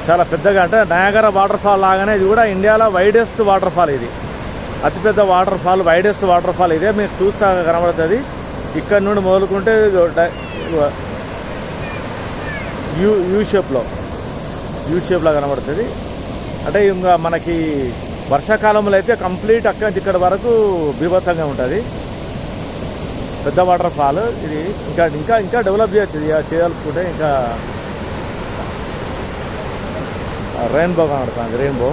చాలా పెద్దగా, అంటే నయాగరా వాటర్ ఫాల్ లాగానే ఇది కూడా ఇండియాలో వైడెస్ట్ వాటర్ ఫాల్. ఇది అతిపెద్ద water fall, widest water fall ఇదే. మీకు చూస్తా కనబడుతుంది. ఇక్కడ నుండి మొదలుకుంటే యూ షేప్లో కనబడుతుంది. అంటే ఇంకా మనకి వర్షాకాలంలో అయితే కంప్లీట్ అక్కడి నుంచి ఇక్కడ వరకు బీభత్సంగా ఉంటుంది. పెద్ద వాటర్ ఫాల్ ఇది. ఇంకా ఇంకా ఇంకా డెవలప్ చేయాల్సుకుంటే ఇంకా రెయిన్బో కనబడుతుంది. Rainbow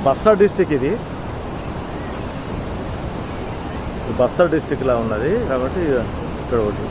Bastar district. ఇది బస్తర్ డిస్టిక్లో ఉన్నది కాబట్టి ఇక్కడ ఒకటి